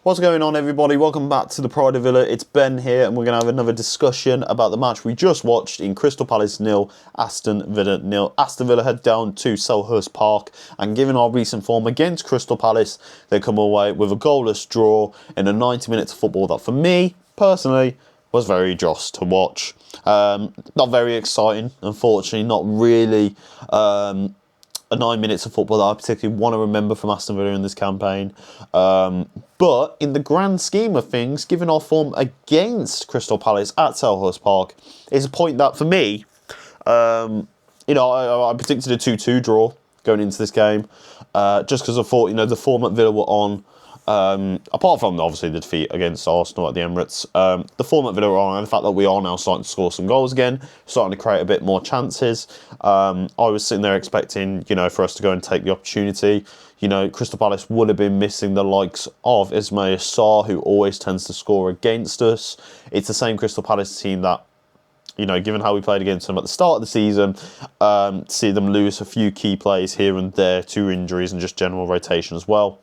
What's going on, everybody? Welcome back to the Pride of Villa. It's Ben here, and we're going to have another discussion about the match we just watched in Crystal Palace 0, Aston Villa 0. Aston Villa head down to Selhurst Park, and given our recent form against Crystal Palace, they come away with a goalless draw in a 90 minutes of football that, for me, personally, was very joss to watch. Not very exciting, unfortunately. Not really a 9 minutes of football that I particularly want to remember from Aston Villa in this campaign. But in the grand scheme of things, given our form against Crystal Palace at Selhurst Park, is a point that, for me, I predicted a 2-2 draw going into this game, just because I thought, the form that Villa were on, apart from obviously the defeat against Arsenal at the Emirates, the form that Villa were on, and the fact that we are now starting to score some goals again, starting to create a bit more chances. I was sitting there expecting, for us to go and take the opportunity. Crystal Palace would have been missing the likes of Ismail Sarr, who always tends to score against us. It's the same Crystal Palace team that, given how we played against them at the start of the season, see them lose a few key players here and there to injuries and just general rotation as well.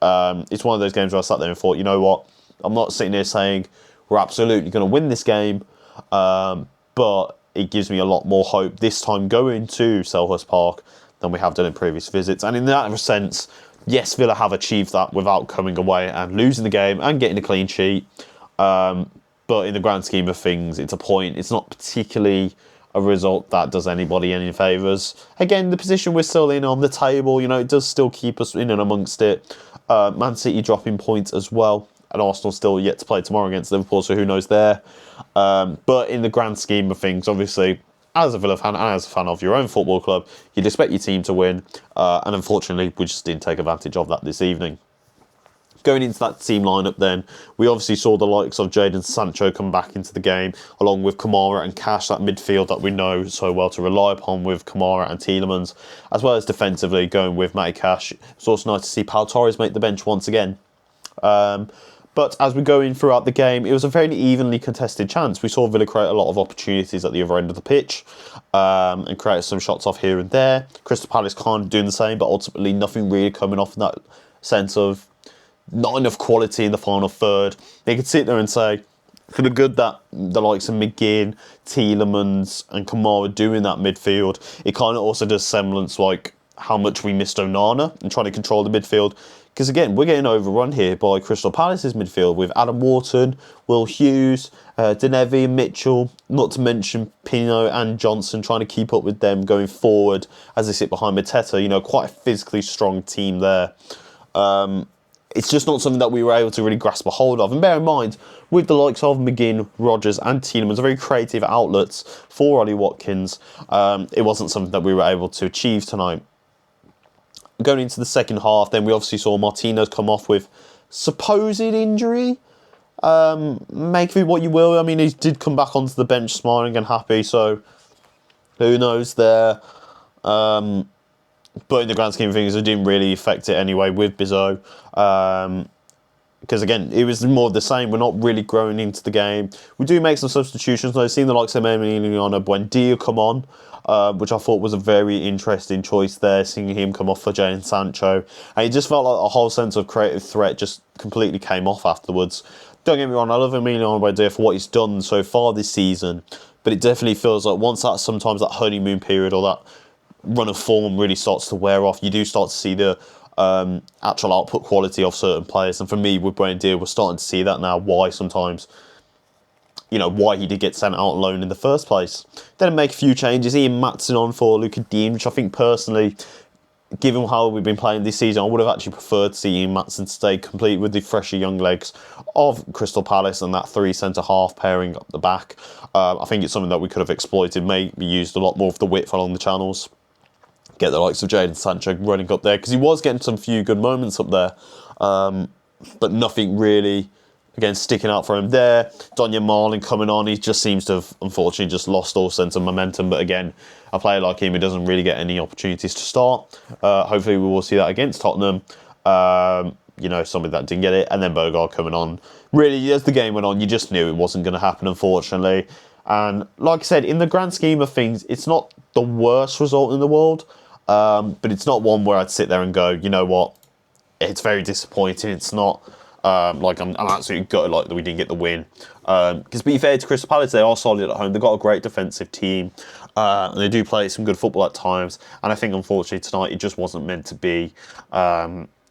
It's one of those games where I sat there and thought, you know what, I'm not sitting here saying we're absolutely going to win this game, but it gives me a lot more hope this time going to Selhurst Park than we have done in previous visits. And in that sense, yes, Villa have achieved that without coming away and losing the game and getting a clean sheet. But in the grand scheme of things, it's a point. It's not particularly a result that does anybody any favours. Again, the position we're still in on the table, it does still keep us in and amongst it. Man City dropping points as well, and Arsenal still yet to play tomorrow against Liverpool, so who knows there. But in the grand scheme of things, obviously, as a Villa fan and as a fan of your own football club, you'd expect your team to win, and unfortunately, we just didn't take advantage of that this evening. Going into that team lineup then, we obviously saw the likes of Jadon Sancho come back into the game, along with Kamara and Cash, that midfield that we know so well to rely upon with Kamara and Tielemans, as well as defensively going with Matty Cash. It's also nice to see Pau Torres make the bench once again. But as we go in throughout the game, it was a very evenly contested chance. We saw Villa create a lot of opportunities at the other end of the pitch, and create some shots off here and there. Crystal Palace kind of doing the same, but ultimately nothing really coming off in that sense of not enough quality in the final third. They could sit there and say, for the good that the likes of McGinn, Tielemans and Kamara do in that midfield, it kind of also does semblance like how much we missed Onana and trying to control the midfield. Because again, we're getting overrun here by Crystal Palace's midfield with Adam Wharton, Will Hughes, Denevi and Mitchell, not to mention Pino and Johnson, trying to keep up with them going forward as they sit behind Mateta. Quite a physically strong team there. It's just not something that we were able to really grasp a hold of. And bear in mind, with the likes of McGinn, Rodgers and Tielemans, very creative outlets for Ollie Watkins, it wasn't something that we were able to achieve tonight. Going into the second half, then we obviously saw Martinez come off with supposed injury. Make of it what you will. I mean, he did come back onto the bench smiling and happy, so who knows there. But in the grand scheme of things, it didn't really affect it anyway with Bizot. Because again, it was more of the same. We're not really growing into the game. We do make some substitutions. I've seen the likes of Emiliano Buendia come on, which I thought was a very interesting choice there, seeing him come off for Jadon Sancho. And it just felt like a whole sense of creative threat just completely came off afterwards. Don't get me wrong, I love Emiliano Buendia for what he's done so far this season, but it definitely feels like once sometimes that honeymoon period or that run of form really starts to wear off, you do start to see the actual output quality of certain players. And for me, with Buendia, we're starting to see that now, why sometimes, why he did get sent out on loan in the first place. Then make a few changes. Ian Matson on for Luca Dean, which I think personally, given how we've been playing this season, I would have actually preferred to see Ian Matson stay complete with the fresher young legs of Crystal Palace and that three centre-half pairing up the back. I think it's something that we could have exploited, maybe used a lot more of the width along the channels. Get the likes of Jadon Sancho running up there, because he was getting some few good moments up there, but nothing really, again, sticking out for him there. Donyell Marlin coming on, he just seems to have, unfortunately, just lost all sense of momentum. But again, a player like him, he doesn't really get any opportunities to start. Hopefully we will see that against Tottenham. Somebody that didn't get it. And then Bogard coming on. Really, as the game went on, you just knew it wasn't going to happen, unfortunately. And like I said, in the grand scheme of things, it's not the worst result in the world. But it's not one where I'd sit there and go, you know what, it's very disappointing. It's not I'm absolutely gutted like that we didn't get the win. Because to be fair to Crystal Palace, they are solid at home. They've got a great defensive team. And they do play some good football at times. And I think, unfortunately, tonight it just wasn't meant to be.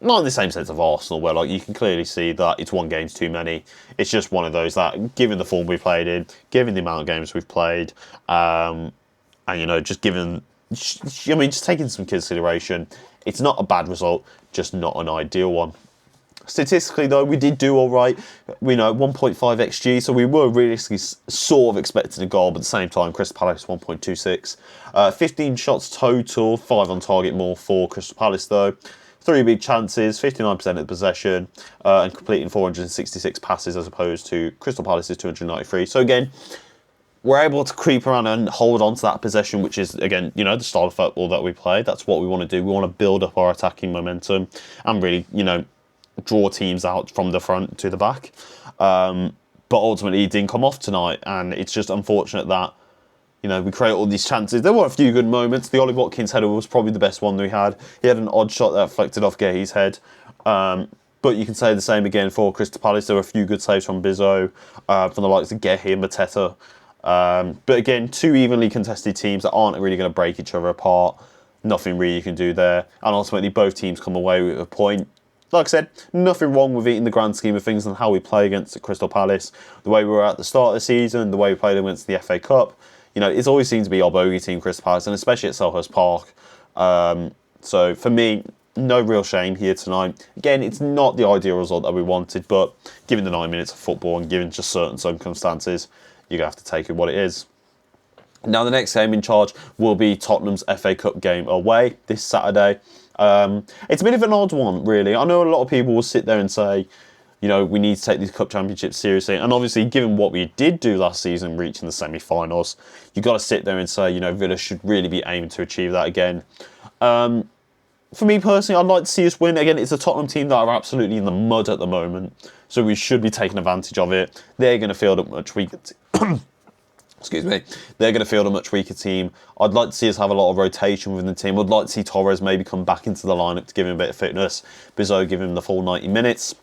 Not in the same sense of Arsenal, where like you can clearly see that it's one game's too many. It's just one of those that, given the form we played in, given the amount of games we've played, and just given, just taking some consideration, it's not a bad result, just not an ideal one. Statistically, though, we did do all right. We know 1.5 XG, so we were realistically sort of expecting a goal, but at the same time, Crystal Palace 1.26. 15 shots total, 5 on target more for Crystal Palace, though. 3 big chances, 59% of the possession, and completing 466 passes as opposed to Crystal Palace's 293. So again, we're able to creep around and hold on to that possession, which is, again, the style of football that we play. That's what we want to do. We want to build up our attacking momentum and really, draw teams out from the front to the back. But ultimately, it didn't come off tonight, and it's just unfortunate that we create all these chances. There were a few good moments. The Ollie Watkins header was probably the best one we had. He had an odd shot that deflected off Gay's head. But you can say the same again for Crystal Palace. There were a few good saves from Bizzo, from the likes of Gehi and Mateta. But again, 2 evenly contested teams that aren't really going to break each other apart. Nothing really you can do there. And ultimately, both teams come away with a point. Like I said, nothing wrong with it in the grand scheme of things and how we play against Crystal Palace. The way we were at the start of the season, the way we played against the FA Cup. It's always seemed to be our bogey team, Crystal Palace, and especially at Selhurst Park. So for me, no real shame here tonight. Again, it's not the ideal result that we wanted, but given the 9 minutes of football and given just certain circumstances, you're going to have to take it what it is. Now, the next game in charge will be Tottenham's FA Cup game away this Saturday. It's a bit of an odd one, really. I know a lot of people will sit there and say, we need to take these cup championships seriously. And obviously, given what we did do last season, reaching the semi-finals, you've got to sit there and say, Villa should really be aiming to achieve that again. For me personally, I'd like to see us win. Again, it's a Tottenham team that are absolutely in the mud at the moment, so we should be taking advantage of it. They're going to field a much weaker excuse me. They're going to field a much weaker team. I'd like to see us have a lot of rotation within the team. I'd like to see Torres maybe come back into the lineup to give him a bit of fitness. Bizzo give him the full 90 minutes.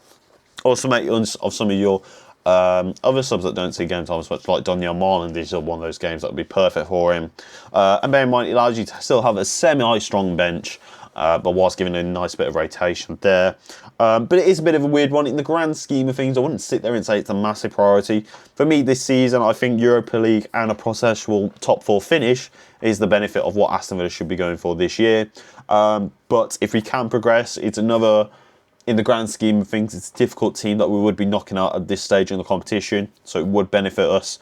Also, make use of some of your other subs that don't see game time as much, like Daniel Marlon. These are one of those games that would be perfect for him. And bear in mind, it allows you to still have a semi-strong bench, but whilst giving a nice bit of rotation there. But it is a bit of a weird one. In the grand scheme of things, I wouldn't sit there and say it's a massive priority. For me this season, I think Europa League and a processual top 4 finish is the benefit of what Aston Villa should be going for this year. But if we can progress, it's another... In the grand scheme of things, it's a difficult team that we would be knocking out at this stage in the competition, so it would benefit us.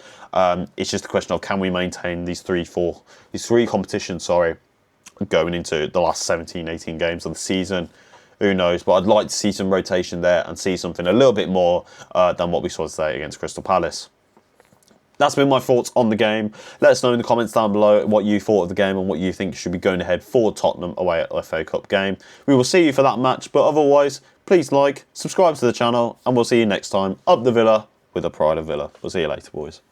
It's just a question of can we maintain these three competitions, going into the last 17, 18 games of the season. Who knows? But I'd like to see some rotation there and see something a little bit more than what we saw today against Crystal Palace. That's been my thoughts on the game. Let us know in the comments down below what you thought of the game and what you think should be going ahead for Tottenham away at the FA Cup game. We will see you for that match, but otherwise, please like, subscribe to the channel, and we'll see you next time up the Villa with the pride of Villa. We'll see you later, boys.